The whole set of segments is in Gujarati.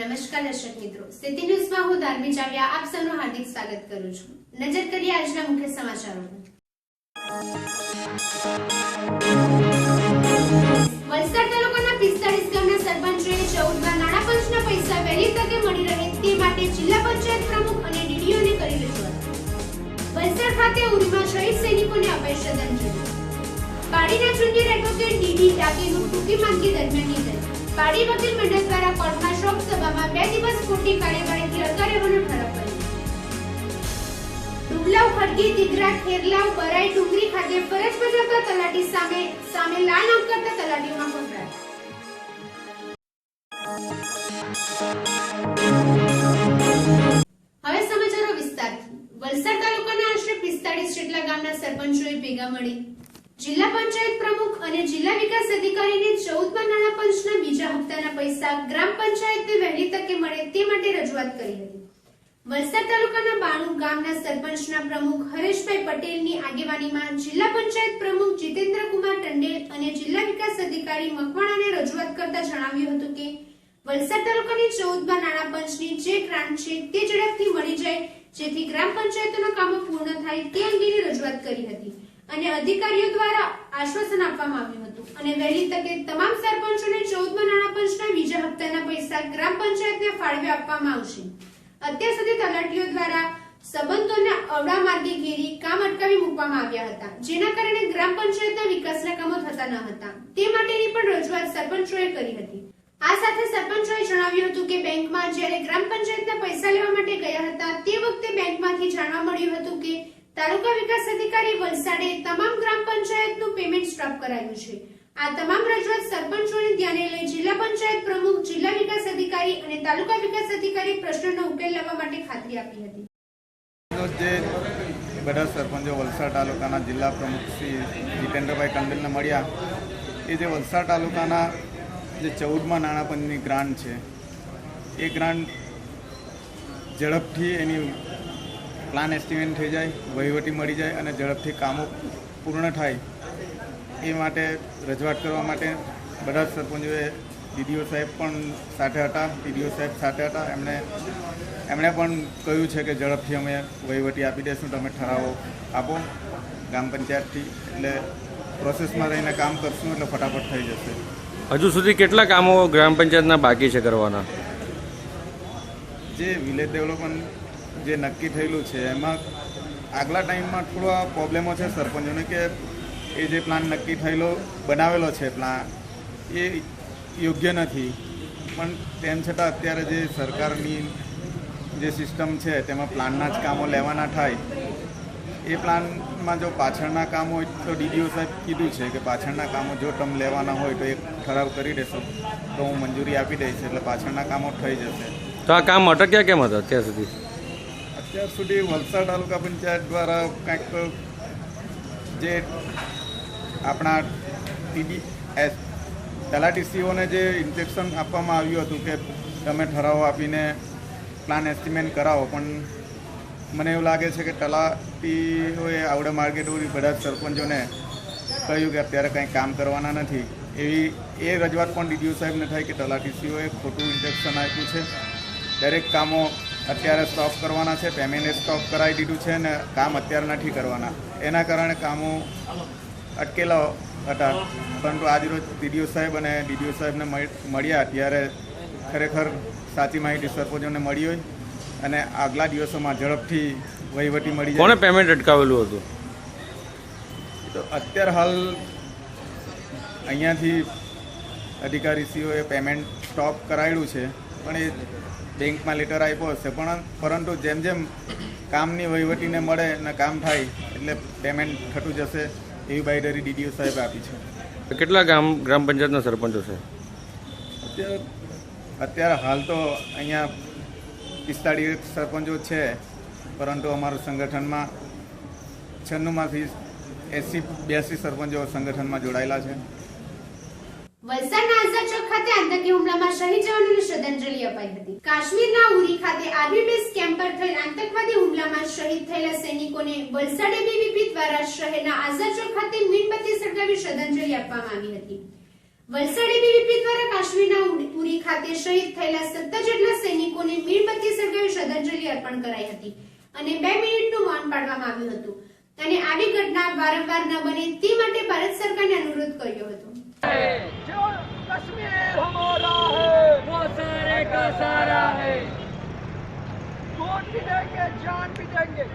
નમસ્કાર દર્શક મિત્રો, સિટી ન્યૂઝમાં હું ધાર્મી જાવિયા આપ સૌનું હાર્દિક સ્વાગત કરું છું। નજર કરીએ આજના મુખ્ય સમાચારો પર। વલસાડ તાલુકાના 45 ગામના સરપંચોએ 14માં નાણાં પંચના પૈસા વહેલી તકે મળી રહે તે માટે જિલ્લા પંચાયત પ્રમુખ અને ડીડીઓને કરી રજૂઆત। વલસાડ ખાતે ઉરીમાં શહીદ સૈનિકોને અપાઈ શ્રદ્ધાંજલિ। પાડીના જુનિયર એડવોકેટ ડીડી ડાકેનું ટૂંકી માંદગી દરમિયાન નિધન। પાડી વકીલ મંડળ દ્વારા કોર્ટમાં શોક સભામાં 2 દિવસ ખોટી કાર્યવાહીથી અડકા રહેવાનો ઠરાવ કર્યો। ડુબલાવ ખડકી દિગરા ખેરલાવ બરાઈ ડુંગરી ખાતે ફરજ બજાવતા તલાટી સામે લાલ અંક કરતા તલાટીઓમાં પકડાયા। હવે સમાચારો વિસ્તારથી। વલસાડ તાલુકાના આશરે 45 જેટલા ગામના સરપંચોએ ભેગા મળી જિલ્લા પંચાયત પ્રમુખ અને જિલ્લા વિકાસ અધિકારીને 14માં નાણાં પંચના બીજા હપ્તાના પૈસા ગ્રામ પંચાયતને વહેલી તકે મળે તે માટે રજૂઆત કરી હતી। વલસાડ તાલુકાના 92 ગામના સરપંચના પ્રમુખ હરેશભાઈ પટેલની આગેવાનીમાં જિલ્લા પંચાયત પ્રમુખ જીતેન્દ્રકુમાર ટંડેલ અને જિલ્લા વિકાસ અધિકારી મકવાણાને રજૂઆત કરતા જણાવ્યું હતું કે વલસાડ તાલુકાની 14માં નાણાં પંચની જે ગ્રાન્ટ છે તે ઝડપથી મળી જાય જેથી ગ્રામ પંચાયતોના કામો પૂર્ણ થાય તે અંગેની રજૂઆત કરી હતી અને અધિકારીઓ દ્વારા આશ્વાસન આપવામાં આવ્યું હતું અને વહેલી તકે તમામ સરપંચોને 14માં નાણાં પંચના બીજા હપ્તાના પૈસા ગ્રામ પંચાયતને ફાળવી આપવામાં આવશે। અત્યાર સુધી તલાટીઓ દ્વારા સંબંધોને અવડા માર્ગે ઘેરી કામ અટકાવી મૂકવામાં આવ્યા હતા જેના કારણે ગ્રામ પંચાયતના વિકાસના કામો થતા ન હતા તે માટેની પણ રજૂઆત સરપંચોએ કરી હતી। આ સાથે સરપંચોએ જણાવ્યું હતું કે બેંકમાં જ્યારે ગ્રામ પંચાયતના પૈસા લેવા માટે ગયા હતા તે વખતે બેંકમાંથી જાણવા મળ્યું હતું કે તાલુકા વિકાસ અધિકારી વલસાડે તમામ ગ્રામ પંચાયતનું પેમેન્ટ સ્ટોપ કરાયું છે। આ તમામ રજૂઆત સરપંચોને ધ્યાને લઈ જિલ્લા પંચાયત પ્રમુખ જિલ્લા વિકાસ અધિકારી અને તાલુકા વિકાસ અધિકારી પ્રશ્નનો ઉકેલ લાવવા માટે ખાતરી આપી હતી। જે બધા સરપંચો વલસાડ તાલુકાના જિલ્લા પ્રમુખ શ્રી જીતેન્દ્રભાઈ ટંડેલને મળ્યા એ જે વલસાડ તાલુકાના જે 14માં નાણાં પંચની ગ્રાન્ટ છે એ ગ્રાન્ટ ઝડપથી એની પ્લાન એસ્ટિમેટ થઈ જાય, વહીવટી મળી જાય અને ઝડપથી કામો પૂર્ણ થાય એ માટે રજૂઆત કરવા માટે બધા સરપંચોએ ડીડીઓ સાહેબ પણ સાથે હતા, ડીડીઓ સાહેબ સાથે હતા। એમણે પણ કહ્યું છે કે ઝડપથી અમે વહીવટી આપી દઈશું, તમે ઠરાવો આપો ગ્રામ પંચાયતથી, એટલે પ્રોસેસમાં રહીને કામ કરશું એટલે ફટાફટ થઈ જશે। હજુ સુધી કેટલા કામો ગ્રામ પંચાયતના બાકી છે કરવાના? જે વિલેજ ડેવલપમેન્ટ જે નક્કી થયેલું છે એમાં આગલા ટાઈમમાં થોડા પ્રોબ્લેમો છે સરપંચોને કે એ જે પ્લાન નક્કી થયેલો બનાવેલો છે પ્લાન એ યોગ્ય નથી, પણ તેમ છતાં અત્યારે જે સરકારની જે સિસ્ટમ છે તેમાં પ્લાનના જ કામો લેવાના થાય એ પ્લાનમાં જો પાછળના કામો હોય તો ડીડીઓ સાહેબ કીધું છે કે પાછળના કામો જો તમે લેવાના હોય તો એક ઠરાવ કરી દેશો તો હું મંજૂરી આપી દઈશ એટલે પાછળના કામો થઈ જશે। તો આ કામ અટક્યા કેમ હતા અત્યાર સુધી? અત્યાર સુધી વલસાડ તાલુકા પંચાયત દ્વારા કંઈક જે આપણા TDS તલાટીસીઓને જે ઇન્સ્ટ્રક્શન આપવામાં આવ્યું હતું કે તમે ઠરાવો આપીને પ્લાન એસ્ટિમેટ કરાવો, પણ મને એવું લાગે છે કે તલાટીઓએ આવડે માર્ગે દોરી બધા જ સરપંચોને કહ્યું કે અત્યારે કંઈ કામ કરવાના નથી। એવી એ રજૂઆત પણ ડીડીઓ સાહેબને થાય કે તલાટીસીઓએ ખોટું ઇન્સ્ટ્રક્શન આપ્યું છે, દરેક કામો અત્યારે સ્ટોપ કરવાના છે, પેમેન્ટ સ્ટોપ કરાવી દીધું છે ને કામ અત્યારે નથી કરવાના, એના કારણે કામો અટકેલા હતા। પરંતુ આજરોજ ડીડીઓ સાહેબ અને ડીડીઓ સાહેબને મળ્યા ત્યારે ખરેખર સાચી માહિતી સરપંચોને મળી હોય અને આગલા દિવસોમાં ઝડપથી વહીવટી મળી જાય। કોણે પેમેન્ટ અટકાવેલું હતું? તો અત્યારે હાલ અહીંયાથી અધિકારીશ્રીઓએ પેમેન્ટ સ્ટોપ કરાવેલું છે, પણ એ બેંકમાં લેટર આપ્યો હશે, પરંતુ જેમ જેમ કામની વહીવટીને મળે અને કામ થાય એટલે પેમેન્ટ થતું જશે એવી બાંયધરી ડીડીઓ સાહેબ આપી છે। કેટલા ગ્રામ પંચાયતના સરપંચો છે અત્યારે હાલ તો અહીંયા 45 સરપંચો છે, પરંતુ અમારું સંગઠનમાં 96માંથી 82 સરપંચો સંગઠનમાં જોડાયેલા છે। વલસાડના આઝાદ ચોક ખાતે આતંકી હુમલામાં શહીદ જવાનોને શ્રદ્ધાંજલિ અપાઈ હતી। કાશ્મીરના ઉરી ખાતે આર્મી બેઝ કેમ્પ પર થયેલ આતંકવાદી હુમલામાં શહીદ થયેલા સૈનિકોને વલસાડ એબીવીપી દ્વારા શહેરના આઝાદ ચોક ખાતે મીણબત્તી સળગાવી શ્રદ્ધાંજલિ આપવામાં આવી હતી। વલસાડ એબીવીપી દ્વારા કાશ્મીરના ઉરી ખાતે શહીદ થયેલા 17 જેટલા સૈનિકોને મીણબત્તી સળગાવી શ્રદ્ધાંજલિ અર્પણ કરાઈ હતી અને 2 મિનિટનું મૌન પાળવામાં આવ્યું હતું અને આવી ઘટના વારંવાર ન બને તે માટે ભારત સરકારને અનુરોધ કર્યો હતો। जो कश्मीर हमारा है वो सारे का सारा है, खून भी देंगे जान भी देंगे।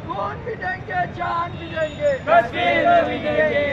खून भी देंगे जान भी देंगे, कश्मीर भी देंगे।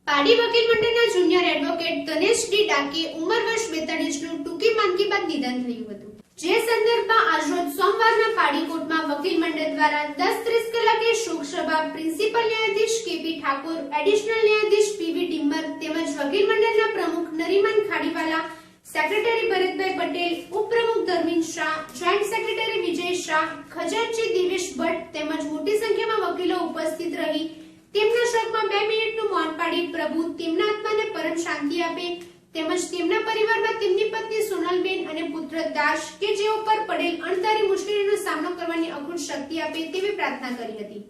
પાડી વકીલ મંડળના જુનિયર એડવોકેટ ધનેશ ડી ડાકે ઉંમર વર્ષ 42નું ટૂંકી માંદગી બાદ નિધન થયું હતું, જે સંદર્ભમાં આજરોજ સોમવારના પાડી કોર્ટમાં વકીલ મંડળ દ્વારા 10:30 કલાકે શોક સભા પ્રિન્સિપલ ન્યાયાધીશ કેપી ઠાકોર, એડિશનલ ન્યાયાધીશ પીવી ડિમ્બર તેમજ વકીલ મંડળના પ્રમુખ નરીમન ખાડીવાલા, સેક્રેટરી ભરતભાઈ પટેલ, ઉપપ્રમુખ ધર્મિન શાહ, જોઈન્ટ સેક્રેટરી વિજય શાહ, ખજાનચી દિવેશ ભટ્ટ તેમજ મોટી સંખ્યામાં વકીલો ઉપસ્થિત રહી તેમના શોકમાં 2 મિનિટનું મૌન પાડી પ્રભુ તેમના આત્માને પરમ શાંતિ આપે તેમજ તેમના પરિવારમાં તેમની પત્ની સોનલબેન અને પુત્ર દાશ કે જેઓ પર પડેલ અણધારી મુશ્કેલીનો સામનો કરવાની અખૂટ શક્તિ આપે તેવી પ્રાર્થના કરી હતી।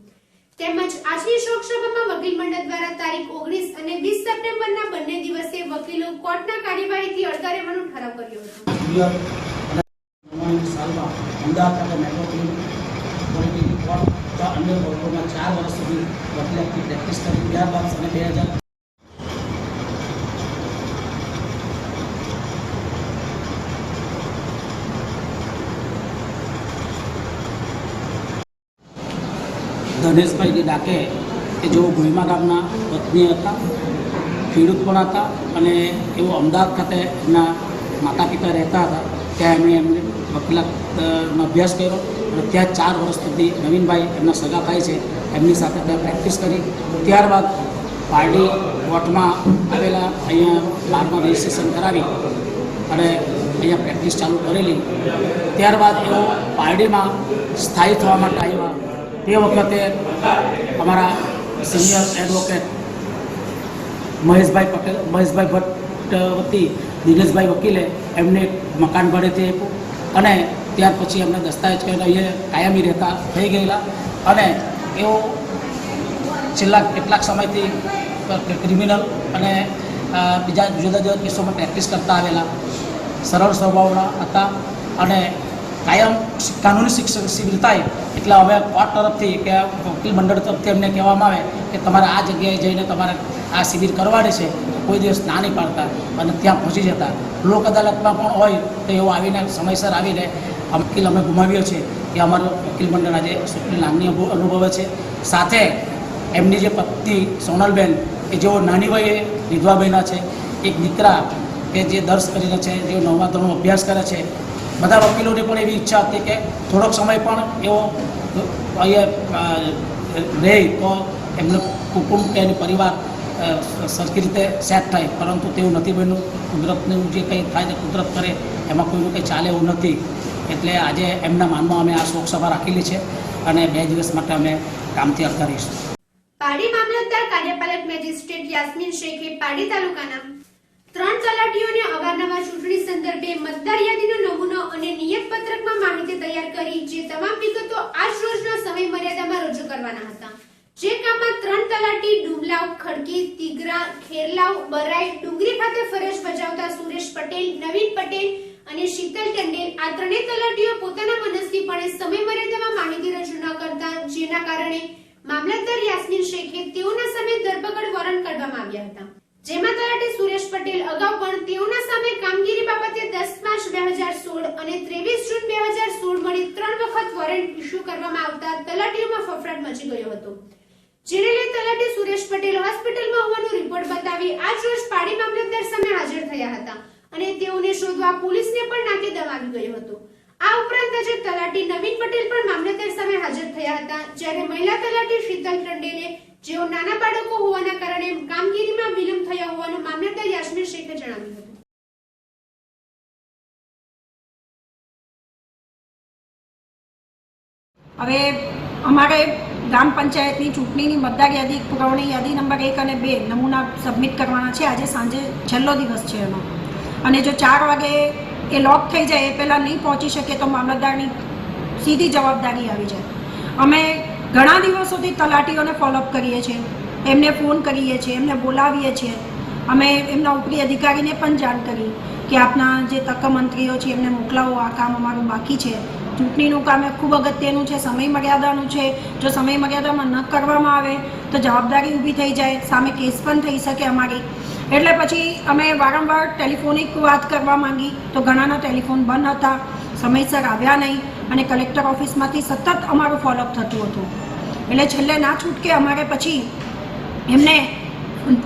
તેમજ આજની શોક સભામાં વકીલ મંડળ દ્વારા તારીખ 19 અને 20 સપ્ટેમ્બરના બંને દિવસે વકીલો કોર્ટના કાર્યવાહીથી અળગા રહેવાનો ઠરાવ કર્યો હતો। સાલમાં અમદાવાદ ખાતે મેટ્રોપોલિટન કોર્ટ અન્ય કોર્ટોમાં 4 વર્ષ સુધી વકીલાતની પ્રેક્ટિસ કરી, ત્યારબાદ સને 2000 ધનેશભાઈ ડાકે કે જેઓ ભોયમા ગામના પત્ની હતા, ખેડૂત પણ હતા અને એઓ અમદાવાદ ખાતે એમના માતા પિતા રહેતા હતા, ત્યાં એમણે વકીલાતનો અભ્યાસ કર્યો અને ત્યાં 4 વર્ષ સુધી નવીનભાઈ એમના સગા થાય છે એમની સાથે ત્યાં પ્રેક્ટિસ કરી। ત્યારબાદ પારડી કોર્ટમાં આવેલા અહીંયા બારમાં રજિસ્ટ્રેશન કરાવી અને અહીંયા પ્રેક્ટિસ ચાલુ કરેલી। ત્યારબાદ એઓ પારડીમાં સ્થાયી થવા માટે આવ્યા। તે વખતે અમારા સિનિયર એડવોકેટ મહેશભાઈ ભટ્ટ વતી દિનેશભાઈ વકીલે એમને મકાન ભાડેથી આપ્યું અને ત્યાર પછી એમને દસ્તાવેજ કરીને અહીંયા કાયમી રહેતા થઈ ગયેલા અને એઓ છેલ્લા કેટલાક સમયથી ક્રિમિનલ અને બીજા જુદા જુદા કેસોમાં પ્રેક્ટિસ કરતા આવેલા, સરળ સ્વભાવના હતા અને કાયમ કાનૂની શિક્ષણ શિબિર થાય એટલે હવે કોર્ટ તરફથી કે વકીલ મંડળ તરફથી એમને કહેવામાં આવે કે તમારે આ જગ્યાએ જઈને તમારે આ શિબિર કરવાની છે, કોઈ દિવસ ના નહીં પાડતા અને ત્યાં પહોંચી જતા। લોક અદાલતમાં પણ હોય તો એવો આવીને સમયસર આવીને વકીલ અમે ગુમાવ્યો છે કે અમારો વકીલ મંડળ આજે સુખની લાગણી અનુભવે છે। સાથે એમની જે પત્ની સોનલબેન કે જેઓ નાની વયે વિધવા બન્યા છે, એક દીકરા કે જે દર્શ કરીને છે, જેઓ 9મા ધોરણનો અભ્યાસ કરે છે। બધા વકીલોની પણ એવી ઈચ્છા હતી કે થોડોક સમય પણ એવો અહીંયા રહે તો એમને કુટુંબ કે એની પરિવાર સરખી રીતે સેટ થાય, પરંતુ તેવું નથી બન્યું. કુદરતનું જે કંઈ થાય તે કુદરત કરે, એમાં કોઈનું કંઈ ચાલે એવું નથી. એટલે આજે એમના માનમાં અમે આ શોકસભા રાખેલી છે અને 2 દિવસ માટે અમે કામથી અર્થ કરીશું. પાડી મામલતદાર કાર્યપાલક મેજિસ્ટ્રેટ યાસ્મીન શેખે પાડી તાલુકાના 3 તલાટીઓને અવારનવાર ચૂંટણી સંદર્ભે મતદાર યાદીનો નમૂનો અને નિયત પત્રકમાં માહિતી તૈયાર કરી જે તમામ વિગતો આજ રોજના સમય મર્યાદામાં રજૂ કરવાના હતા. જે કામમાં 3 તલાટી ડુમલાવ, ખડકી, તિગરા, ખેરલાવ, બરાઈ, ડુંગરી ખાતે ફરજ બજાવતા સુરેશ પટેલ, નવીન પટેલ અને શીતલ ટંડેલ આ 3 તલાટીઓ પોતાના મનસ્વીપણે સમય મર્યાદામાં માહિતી રજૂ ન કરતા, જેના કારણે મામલતદાર યાસ્મીન શેખે તેઓના સામે ધરપકડ વોરંટ કાઢવામાં આવ્યા હતા. જેમાં તલાટી સુરેશ પટેલ અગાઉ પણ તેઓના સામે કામગીરી બાબતે 10/5/2016 અને 23 જૂન 2016 મળી 3 વખત વોરંટ ઇસ્યુ કરવામાં આવતા તલાટીઓમાં ફફડાટ મચી ગયો હતો. જેને લઈ તલાટી સુરેશ પટેલ હોસ્પિટલમાં હોવાનો રિપોર્ટ બતાવી આજ રોજ પાડી મામલતદાર સામે હાજર થયા હતા અને તેઓને શોધવા પોલીસને પણ નાકે દમ આવી ગયો હતો. આ ઉપરાંત આજે તલાટી નવીન પટેલ પણ મામલતદાર સામે હાજર થયા હતા, જ્યારે મહિલા તલાટી શીતલ ટંડેલે જેઓ નાના બાળકો હોવાના કારણે કામગીરીમાં વિલંબ થયા હોવાનું મામલતદાર યાસ્મીન શેખે જણાવ્યું હતું. હવે અમારે ગ્રામ પંચાયતની ચૂંટણીની મતદાર યાદી પુરવણી યાદી નંબર 1 અને 2 નમૂના સબમિટ કરવાના છે. આજે સાંજે છેલ્લો દિવસ છે એનો, અને જો 4 વાગે એ લોક થઈ જાય એ પહેલાં નહીં પહોંચી શકે તો મામલતદારની સીધી જવાબદારી આવી જાય. અમે ઘણા દિવસોથી તલાટીઓને ફોલોઅપ કરીએ છીએ, એમને ફોન કરીએ છીએ, એમને બોલાવીએ છીએ. અમે એમના ઉપરી અધિકારીને પણ જાણ કરી કે આપના જે તક મંત્રીઓ છે એમને મોકલાવો, આ કામ અમારું બાકી છે. ચૂંટણીનું કામ એ ખૂબ અગત્યનું છે, સમય મર્યાદાનું છે. જો સમય મર્યાદામાં ન કરવામાં આવે તો જવાબદારી ઊભી થઈ જાય, સામે કેસ પણ થઈ શકે અમારી. એટલે પછી અમે વારંવાર ટેલિફોનિક વાત કરવા માંગી તો ઘણાના ટેલિફોન બંધ હતા, સમયસર આવ્યા નહીં અને કલેક્ટર ઓફિસમાંથી સતત અમારું ફોલોઅપ થતું હતું. એટલે છેલ્લે ના છૂટકે અમારે પછી એમને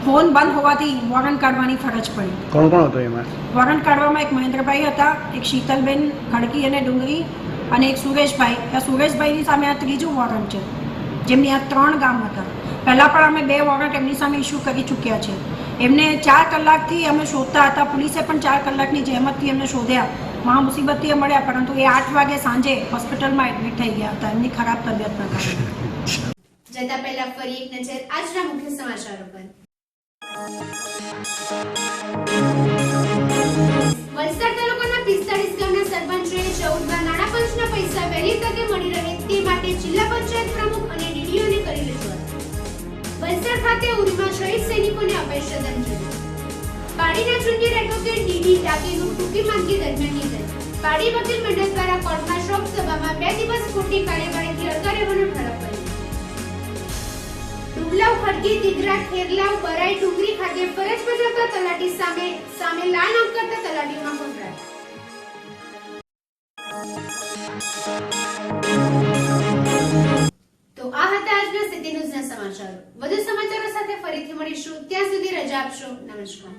ફોન બંધ હોવાથી વોરંટ કાઢવાની ફરજ પડી. કોણ કોણ હતો એમાં? વોરંટ કાઢવામાં એક મહેન્દ્રભાઈ હતા, એક શીતલબેન, ખડકી અને ડુંગરી, અને એક સુરેશભાઈ. આ સુરેશભાઈની સામે આ 3જું વોરંટ છે, જેમની આ 3 ગામ હતા. પહેલાં પણ અમે 2 વોરંટ એમની સામે ઇસ્યુ કરી ચૂક્યા છે. એમને 4 કલાકથી અમે શોધતા હતા, પોલીસે પણ 4 કલાકની જહેમતથી એમને શોધ્યા, મહા મુસીબતથી મળ્યા, પરંતુ એ 8 વાગે સાંજે હોસ્પિટલમાં એડમિટ થઈ ગયા હતા એમની ખરાબ તબિયતના કારણે. જતા પહેલા ફરી એક નજર આજના મુખ્ય સમાચારો પર. વલસાડ તાલુકાના 45 ગામના સરપંચોએ 14 નાણાં પંચના પૈસા વહેલી તકે મળી રહે તે માટે જિલ્લા પંચાયત પ્રમુખ અને ડીડીઓને કરી રજૂઆત. વલસાડ ખાતે ઉરીમાં શહીદ સૈનિકોને અપાઈ શ્રદ્ધાંજલિ. પાડીના જુનિયર એડવોકેટ ડીડી ડાકેનું ટૂંકી માંદગી દરમિયાન નિધન. પાડી વકીલ મંડળ દ્વારા કોર્ટમાં શોક સભામાં 2 દિવસ ખોટી કાર્યવાહીથી અડકા રહેવાનો ઠરાવ કર્યો. ડુમલાવ, ખડકી, તિગરા, ખેરલાવ, બરાઈ, ડુંગરી ખાતે ફરજ બજાવતા તલાટી સામે લાલ અંક કરતા તલાટીઓમાં ફફડાટ. તો આ હતા આજના સિટી ન્યૂઝના સમાચારો. વધુ સમાચારો સાથે ફરીથી મળીશું, ત્યાં સુધી રજા આપશો. નમસ્કાર.